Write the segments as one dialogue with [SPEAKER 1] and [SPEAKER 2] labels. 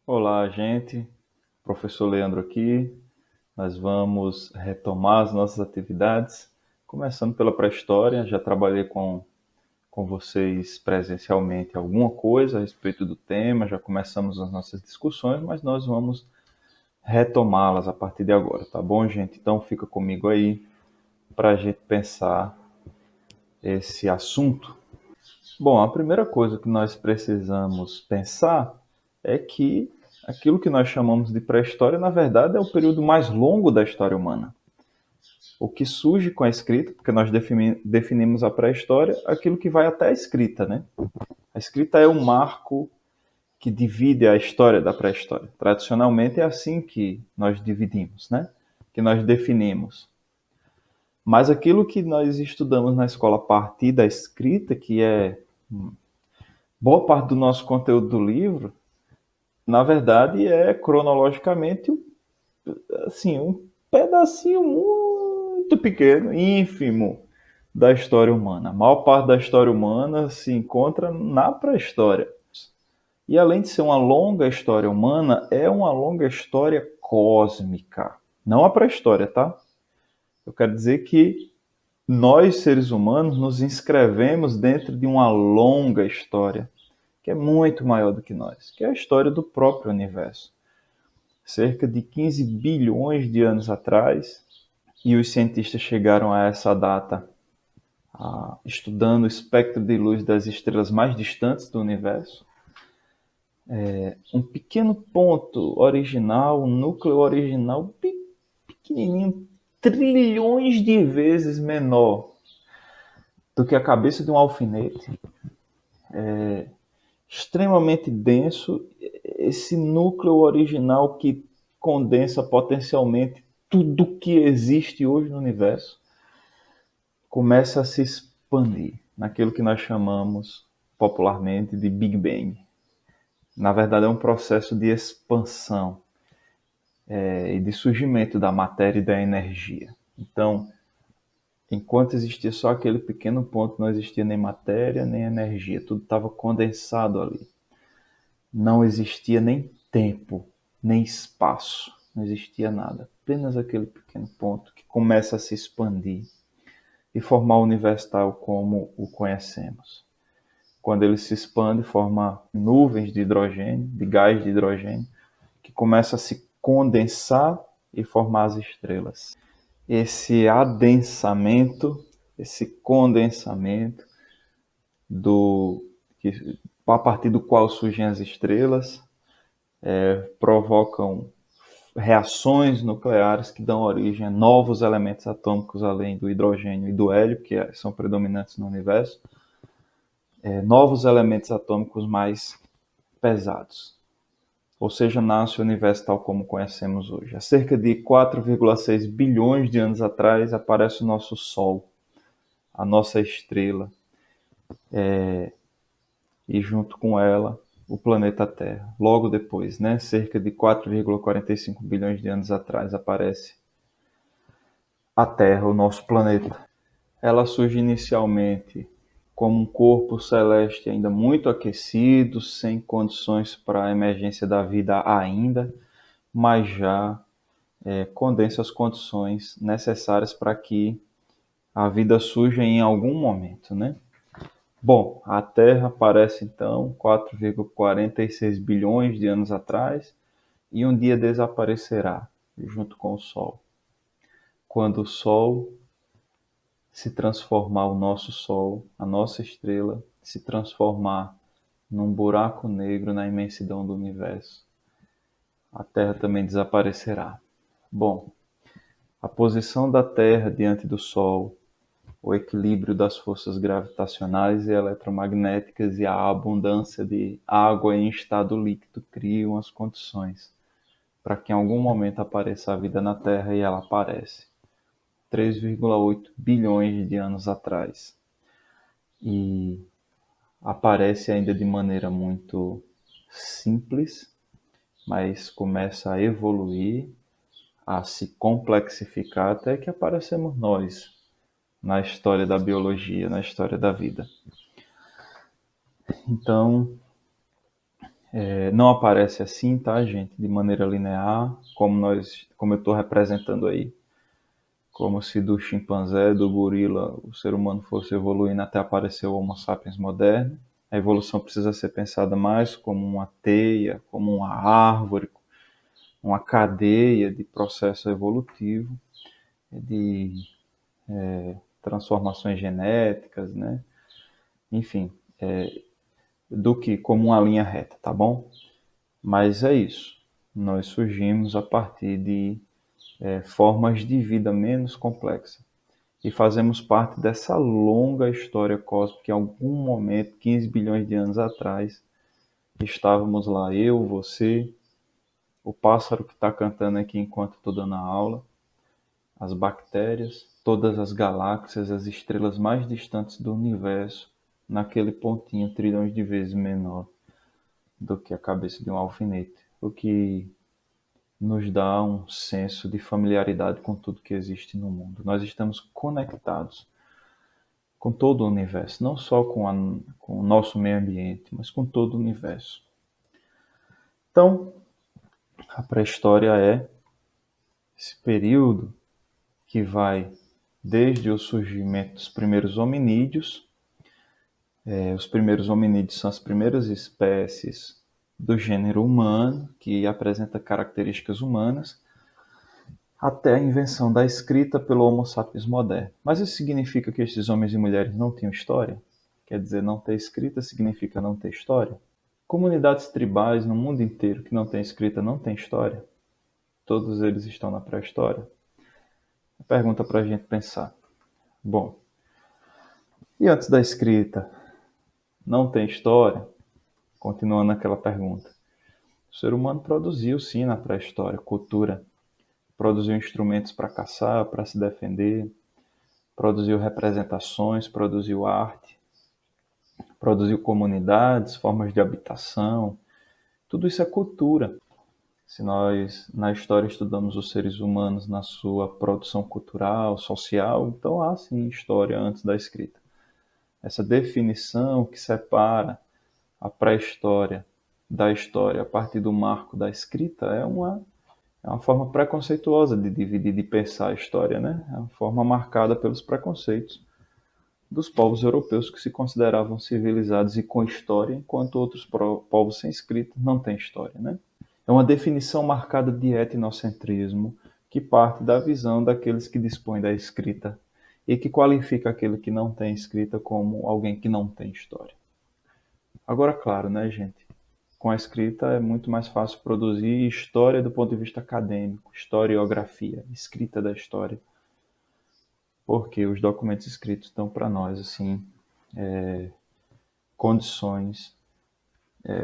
[SPEAKER 1] Olá, gente. Professor Leandro aqui. Nós vamos retomar as nossas atividades, começando pela pré-história. Já trabalhei com vocês presencialmente alguma coisa a respeito do tema, já começamos as nossas discussões, mas nós vamos retomá-las a partir de agora, tá bom, gente? Então fica comigo aí para a gente pensar esse assunto. Bom, a primeira coisa que nós precisamos pensar é que aquilo que nós chamamos de pré-história, na verdade, é o período mais longo da história humana. O que surge com a escrita, porque nós definimos a pré-história, aquilo que vai até a escrita, né? A escrita é o marco que divide a história da pré-história. Tradicionalmente é assim que nós dividimos, né? Que nós definimos. Mas aquilo que nós estudamos na escola a partir da escrita, que é boa parte do nosso conteúdo do livro, na verdade é cronologicamente assim, um pedacinho muito pequeno, ínfimo da história humana. A maior parte da história humana se encontra na pré-história. E além de ser uma longa história humana, é uma longa história cósmica. Não a pré-história, tá? Eu quero dizer que nós, seres humanos, nos inscrevemos dentro de uma longa história que é muito maior do que nós, que é a história do próprio universo. Cerca de 15 bilhões de anos atrás, e os cientistas chegaram a essa data estudando o espectro de luz das estrelas mais distantes do universo. Um pequeno ponto original, um núcleo original pequenininho, trilhões de vezes menor do que a cabeça de um alfinete, extremamente denso, esse núcleo original que condensa potencialmente tudo que existe hoje no universo, começa a se expandir naquilo que nós chamamos popularmente de Big Bang. Na verdade, é um processo de expansão e de surgimento da matéria e da energia. Então, enquanto existia só aquele pequeno ponto, não existia nem matéria nem energia, tudo estava condensado ali. Não existia nem tempo, nem espaço, não existia nada. Apenas aquele pequeno ponto que começa a se expandir e formar o universo tal como o conhecemos. Quando ele se expande, forma nuvens de hidrogênio, de gás de hidrogênio, que começa a se condensar e formar as estrelas. Esse adensamento, esse condensamento do a partir do qual surgem as estrelas, provocam reações nucleares que dão origem a novos elementos atômicos além do hidrogênio e do hélio, que são predominantes no universo, novos elementos atômicos mais pesados. Ou seja, nasce o universo tal como conhecemos hoje. Há cerca de 4,6 bilhões de anos atrás aparece o nosso Sol, a nossa estrela, e junto com ela o planeta Terra. Logo depois, né, cerca de 4,45 bilhões de anos atrás, aparece a Terra, o nosso planeta. Ela surge inicialmente como um corpo celeste ainda muito aquecido, sem condições para a emergência da vida ainda, mas já condensa as condições necessárias para que a vida surja em algum momento, né? Bom, a Terra aparece então 4,46 bilhões de anos atrás e um dia desaparecerá junto com o Sol. Quando o Sol se transformar, o nosso Sol, a nossa estrela, se transformar num buraco negro na imensidão do universo, a Terra também desaparecerá. Bom, a posição da Terra diante do Sol, o equilíbrio das forças gravitacionais e eletromagnéticas e a abundância de água em estado líquido criam as condições para que em algum momento apareça a vida na Terra, e ela aparece 3,8 bilhões de anos atrás. E aparece ainda de maneira muito simples, mas começa a evoluir, a se complexificar até que aparecemos nós na história da biologia, na história da vida. Então, Não aparece assim, tá, gente? De maneira linear, como eu estou representando aí. Como se do chimpanzé, do gorila, o ser humano fosse evoluindo até aparecer o Homo sapiens moderno. A evolução precisa ser pensada mais como uma teia, como uma árvore, uma cadeia de processo evolutivo, de transformações genéticas, né? Enfim, do que como uma linha reta, tá bom? Mas é isso. Nós surgimos a partir de formas de vida menos complexas. E fazemos parte dessa longa história cósmica que em algum momento, 15 bilhões de anos atrás, estávamos lá, eu, você, o pássaro que está cantando aqui enquanto estou dando a aula, as bactérias, todas as galáxias, as estrelas mais distantes do universo, naquele pontinho trilhões de vezes menor do que a cabeça de um alfinete, o que nos dá um senso de familiaridade com tudo que existe no mundo. Nós estamos conectados com todo o universo, não só com o nosso meio ambiente, mas com todo o universo. Então, a pré-história é esse período que vai desde o surgimento dos primeiros hominídeos. Os primeiros hominídeos são as primeiras espécies do gênero humano, que apresenta características humanas, até a invenção da escrita pelo Homo sapiens moderno. Mas isso significa que esses homens e mulheres não tinham história? Quer dizer, não ter escrita significa não ter história? Comunidades tribais no mundo inteiro que não têm escrita não têm história? Todos eles estão na pré-história? Pergunta para a gente pensar. Bom, e antes da escrita, não tem história? Continuando aquela pergunta. O ser humano produziu, sim, na pré-história, cultura. Produziu instrumentos para caçar, para se defender. Produziu representações, produziu arte. Produziu comunidades, formas de habitação. Tudo isso é cultura. Se nós, na história, estudamos os seres humanos na sua produção cultural, social, então há sim história antes da escrita. Essa definição que separa a pré-história da história a partir do marco da escrita é uma forma preconceituosa de dividir, de pensar a história, né? É uma forma marcada pelos preconceitos dos povos europeus que se consideravam civilizados e com história, enquanto outros povos sem escrita não têm história, né? É uma definição marcada de etnocentrismo que parte da visão daqueles que dispõem da escrita e que qualifica aquele que não tem escrita como alguém que não tem história. Agora, claro, né, gente? Com a escrita é muito mais fácil produzir história do ponto de vista acadêmico, historiografia, escrita da história, porque os documentos escritos dão para nós assim condições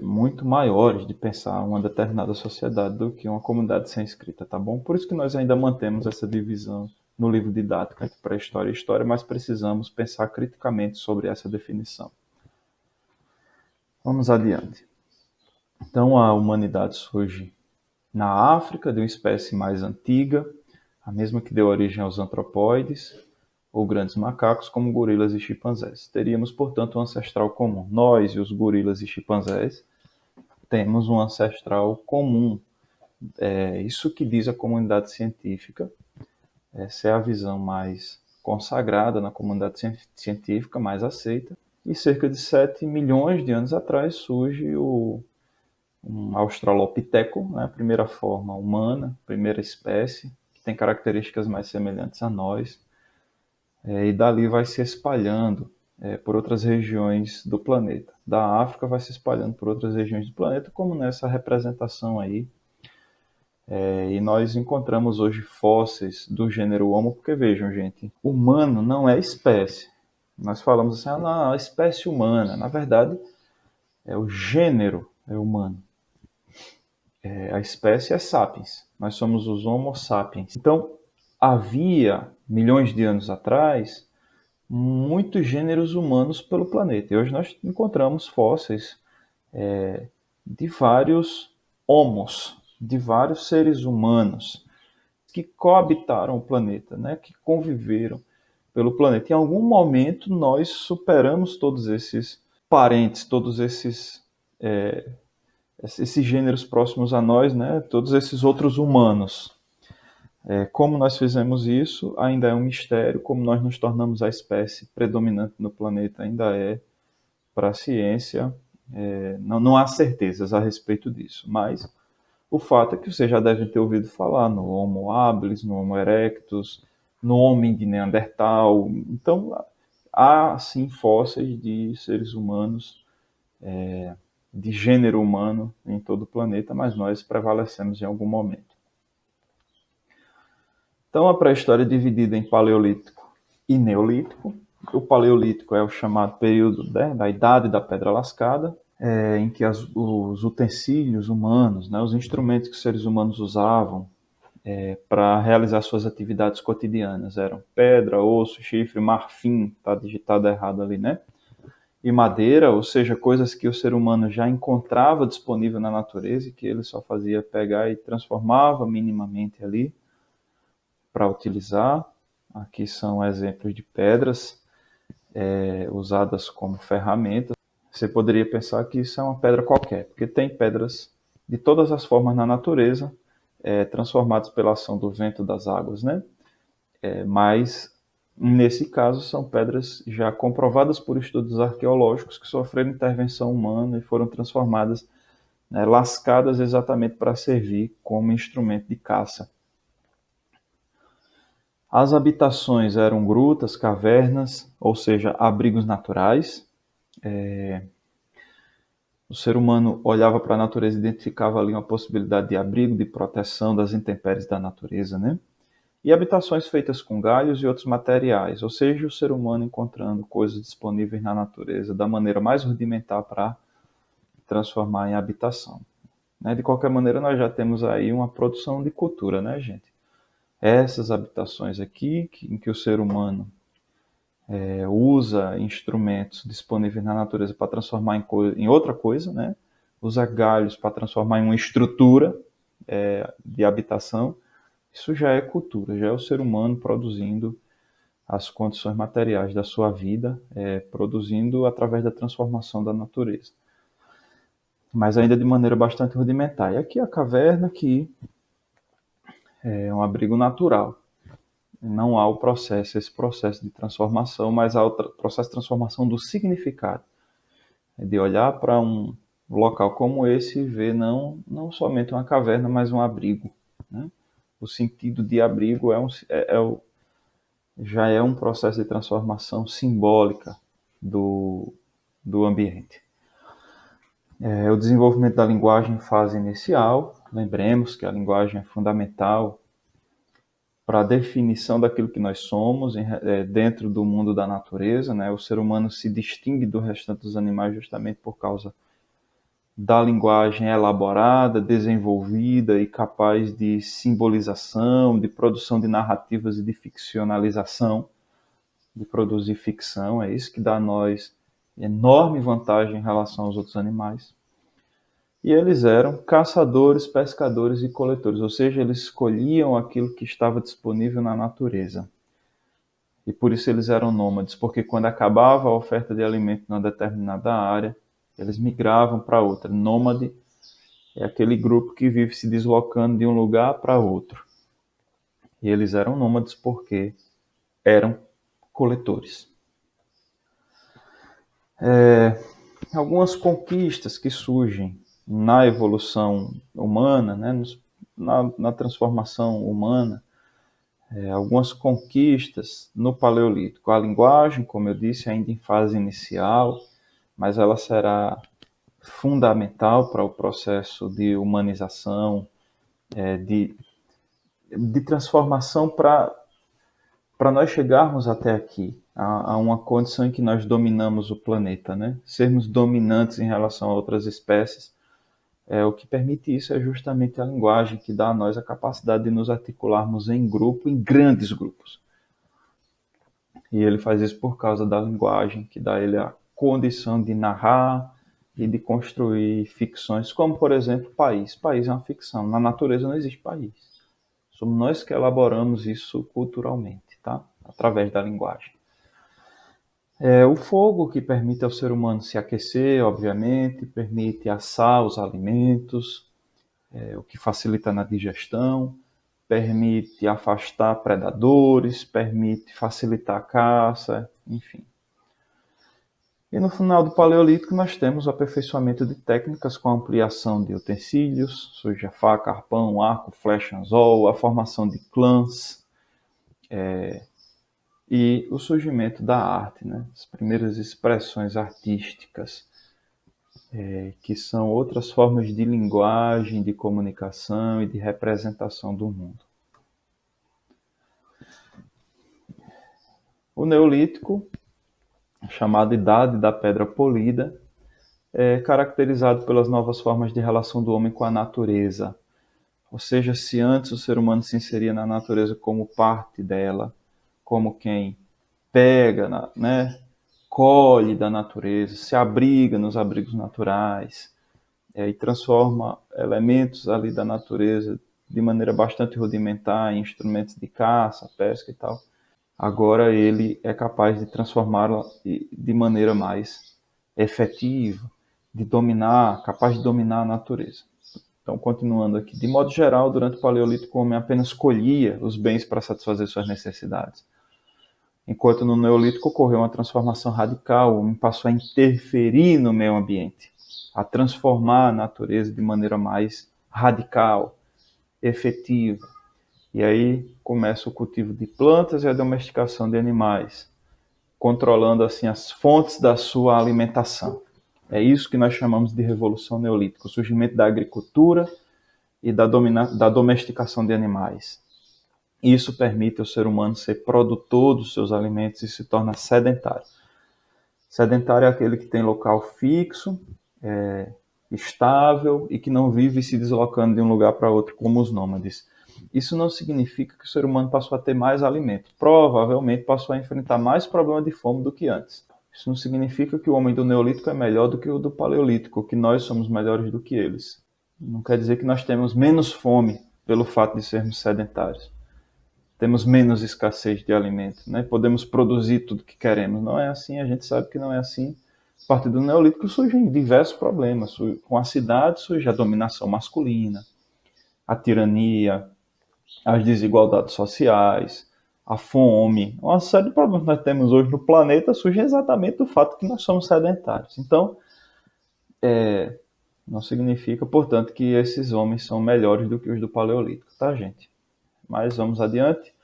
[SPEAKER 1] muito maiores de pensar uma determinada sociedade do que uma comunidade sem escrita, tá bom? Por isso que nós ainda mantemos essa divisão no livro didático entre pré-história e história, mas precisamos pensar criticamente sobre essa definição. Vamos adiante. Então, a humanidade surge na África, de uma espécie mais antiga, a mesma que deu origem aos antropóides, ou grandes macacos, como gorilas e chimpanzés. Teríamos, portanto, um ancestral comum. Nós e os gorilas e chimpanzés temos um ancestral comum. Isso que diz a comunidade científica. Essa é a visão mais consagrada na comunidade científica, mais aceita. E cerca de 7 milhões de anos atrás surge um Australopiteco, né, a primeira forma humana, primeira espécie, que tem características mais semelhantes a nós, e dali vai se espalhando por outras regiões do planeta. Da África vai se espalhando por outras regiões do planeta, como nessa representação aí. E nós encontramos hoje fósseis do gênero Homo, porque vejam, gente, humano não é espécie. Nós falamos assim, a espécie humana. Na verdade, o gênero é humano. A espécie é sapiens. Nós somos os Homo sapiens. Então, havia, milhões de anos atrás, muitos gêneros humanos pelo planeta. E hoje nós encontramos fósseis de vários homos, de vários seres humanos que coabitaram o planeta, né? Que conviveram pelo planeta. Em algum momento nós superamos todos esses parentes, todos esses esses gêneros próximos a nós, né, todos esses outros humanos. Como nós fizemos isso ainda é um mistério, como nós nos tornamos a espécie predominante no planeta ainda é para a ciência, não há certezas a respeito disso, mas o fato é que vocês já devem ter ouvido falar no Homo habilis, no Homo erectus, no homem de Neandertal. Então, há sim fósseis de seres humanos, de gênero humano em todo o planeta, mas nós prevalecemos em algum momento. Então, a pré-história é dividida em Paleolítico e Neolítico. O Paleolítico é o chamado período da Idade da Pedra Lascada, em que os utensílios humanos, né, os instrumentos que os seres humanos usavam para realizar suas atividades cotidianas eram pedra, osso, chifre, marfim, está digitado errado ali, né? E madeira, ou seja, coisas que o ser humano já encontrava disponível na natureza e que ele só fazia pegar e transformava minimamente ali para utilizar. Aqui são exemplos de pedras usadas como ferramentas. Você poderia pensar que isso é uma pedra qualquer, porque tem pedras de todas as formas na natureza, transformadas pela ação do vento, das águas, né? Mas, nesse caso, são pedras já comprovadas por estudos arqueológicos que sofreram intervenção humana e foram transformadas, né, lascadas exatamente para servir como instrumento de caça. As habitações eram grutas, cavernas, ou seja, abrigos naturais. O ser humano olhava para a natureza e identificava ali uma possibilidade de abrigo, de proteção das intempéries da natureza, né? E habitações feitas com galhos e outros materiais, ou seja, o ser humano encontrando coisas disponíveis na natureza da maneira mais rudimentar para transformar em habitação. De qualquer maneira, nós já temos aí uma produção de cultura, né, gente? Essas habitações aqui, em que o ser humano usa instrumentos disponíveis na natureza para transformar em outra coisa, né? Usa galhos para transformar em uma estrutura de habitação. Isso já é cultura, já é o ser humano produzindo as condições materiais da sua vida, produzindo através da transformação da natureza. Mas ainda de maneira bastante rudimentar. E aqui a caverna, que é um abrigo natural. Não há esse processo de transformação, mas há o processo de transformação do significado. De olhar para um local como esse e ver não somente uma caverna, mas um abrigo, né? O sentido de abrigo já é um processo de transformação simbólica do ambiente. O desenvolvimento da linguagem em fase inicial. Lembremos que a linguagem é fundamental para a definição daquilo que nós somos dentro do mundo da natureza, né? O ser humano se distingue do restante dos animais justamente por causa da linguagem elaborada, desenvolvida e capaz de simbolização, de produção de narrativas e de ficcionalização, de produzir ficção. É isso que dá a nós enorme vantagem em relação aos outros animais. E eles eram caçadores, pescadores e coletores, ou seja, eles escolhiam aquilo que estava disponível na natureza. E por isso eles eram nômades, porque quando acabava a oferta de alimento numa determinada área, eles migravam para outra. Nômade é aquele grupo que vive se deslocando de um lugar para outro. E eles eram nômades porque eram coletores. Algumas conquistas que surgem na evolução humana, né, na transformação humana, algumas conquistas no Paleolítico. A linguagem, como eu disse, ainda em fase inicial, mas ela será fundamental para o processo de humanização, de transformação para nós chegarmos até aqui, a uma condição em que nós dominamos o planeta, né? Sermos dominantes em relação a outras espécies. O que permite isso é justamente a linguagem, que dá a nós a capacidade de nos articularmos em grupo, em grandes grupos. E ele faz isso por causa da linguagem, que dá a ele a condição de narrar e de construir ficções, como, por exemplo, país. País é uma ficção. Na natureza não existe país. Somos nós que elaboramos isso culturalmente, tá? Através da linguagem. O fogo, que permite ao ser humano se aquecer, obviamente, permite assar os alimentos, o que facilita na digestão, permite afastar predadores, permite facilitar a caça, enfim. E no final do Paleolítico nós temos o aperfeiçoamento de técnicas com a ampliação de utensílios, surge a faca, arpão, arco, flecha, anzol, a formação de clãs, e o surgimento da arte, né? As primeiras expressões artísticas, que são outras formas de linguagem, de comunicação e de representação do mundo. O Neolítico, chamado Idade da Pedra Polida, é caracterizado pelas novas formas de relação do homem com a natureza. Ou seja, se antes o ser humano se inseria na natureza como parte dela, como quem pega, né, colhe da natureza, se abriga nos abrigos naturais, e transforma elementos ali da natureza de maneira bastante rudimentar em instrumentos de caça, pesca e tal. Agora ele é capaz de transformá-la de maneira mais efetiva, de dominar, capaz de dominar a natureza. Então, continuando aqui, de modo geral, durante o Paleolítico, o homem apenas colhia os bens para satisfazer suas necessidades. Enquanto no Neolítico ocorreu uma transformação radical, o homem passou a interferir no meio ambiente, a transformar a natureza de maneira mais radical, efetiva. E aí começa o cultivo de plantas e a domesticação de animais, controlando assim as fontes da sua alimentação. É isso que nós chamamos de Revolução Neolítica, o surgimento da agricultura e da domesticação de animais. Isso permite ao ser humano ser produtor dos seus alimentos e se torna sedentário. Sedentário é aquele que tem local fixo, estável e que não vive se deslocando de um lugar para outro como os nômades. Isso não significa que o ser humano passou a ter mais alimento. Provavelmente passou a enfrentar mais problemas de fome do que antes. Isso não significa que o homem do Neolítico é melhor do que o do Paleolítico, que nós somos melhores do que eles. Não quer dizer que nós temos menos fome pelo fato de sermos sedentários. Temos menos escassez de alimento, né? Podemos produzir tudo que queremos. Não é assim, a gente sabe que não é assim. A partir do Neolítico surgem diversos problemas. Com a cidade surge a dominação masculina, a tirania, as desigualdades sociais, a fome. Uma série de problemas que nós temos hoje no planeta surge exatamente do fato que nós somos sedentários. Então, não significa, portanto, que esses homens são melhores do que os do Paleolítico, tá, gente? Mas vamos adiante.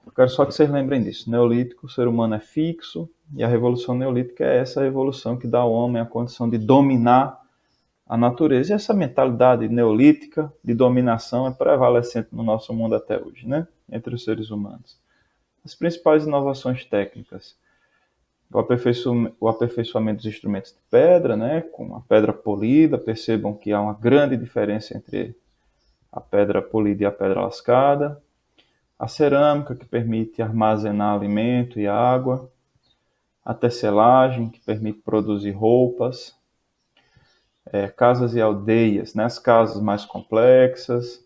[SPEAKER 1] Eu quero só que vocês lembrem disso. Neolítico, o ser humano é fixo, e a Revolução Neolítica é essa revolução que dá ao homem a condição de dominar a natureza. E essa mentalidade neolítica de dominação é prevalecente no nosso mundo até hoje, né? Entre os seres humanos. As principais inovações técnicas: o aperfeiçoamento dos instrumentos de pedra, né? Com a pedra polida. Percebam que há uma grande diferença entre a pedra polida e a pedra lascada. A cerâmica, que permite armazenar alimento e água. A tecelagem, que permite produzir roupas. Casas e aldeias, né? As casas mais complexas.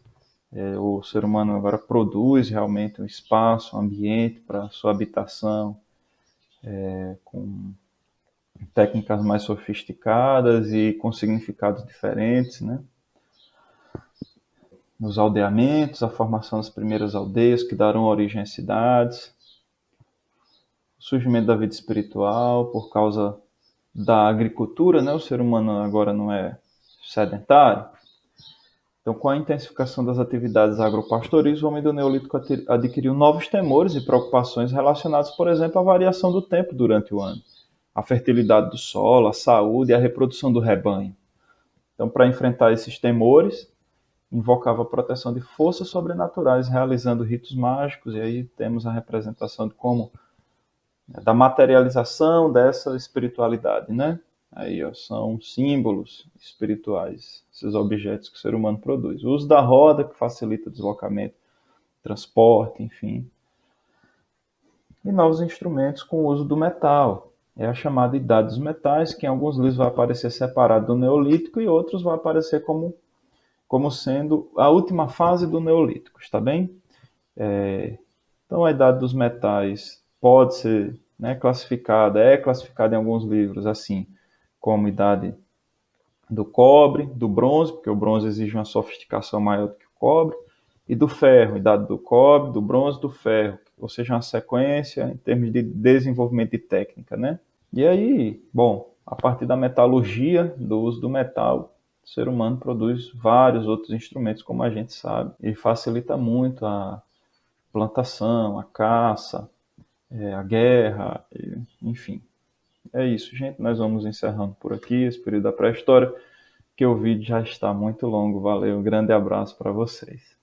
[SPEAKER 1] O ser humano agora produz realmente um espaço, um ambiente para sua habitação, com técnicas mais sofisticadas e com significados diferentes, né? Nos aldeamentos, a formação das primeiras aldeias que darão origem às cidades, o surgimento da vida espiritual por causa da agricultura, né? O ser humano agora não é sedentário. Então, com a intensificação das atividades agropastoris, o homem do Neolítico adquiriu novos temores e preocupações relacionados, por exemplo, à variação do tempo durante o ano, a fertilidade do solo, a saúde e a reprodução do rebanho. Então, para enfrentar esses temores, invocava a proteção de forças sobrenaturais, realizando ritos mágicos, e aí temos a representação de como da materialização dessa espiritualidade, né? Aí, ó, são símbolos espirituais, esses objetos que o ser humano produz. O uso da roda, que facilita o deslocamento, transporte, enfim. E novos instrumentos com o uso do metal. É a chamada Idade dos Metais, que em alguns livros vai aparecer separado do Neolítico e outros vai aparecer como sendo a última fase do Neolítico, está bem? Então, a Idade dos Metais pode ser né, é classificada em alguns livros assim, como idade do cobre, do bronze, porque o bronze exige uma sofisticação maior do que o cobre, e do ferro, idade do cobre, do bronze, do ferro, ou seja, uma sequência em termos de desenvolvimento de técnica, né? E aí, bom, a partir da metalurgia, do uso do metal, o ser humano produz vários outros instrumentos, como a gente sabe, e facilita muito a plantação, a caça, a guerra, enfim. É isso, gente. Nós vamos encerrando por aqui esse período da pré-história, que o vídeo já está muito longo. Valeu, um grande abraço para vocês.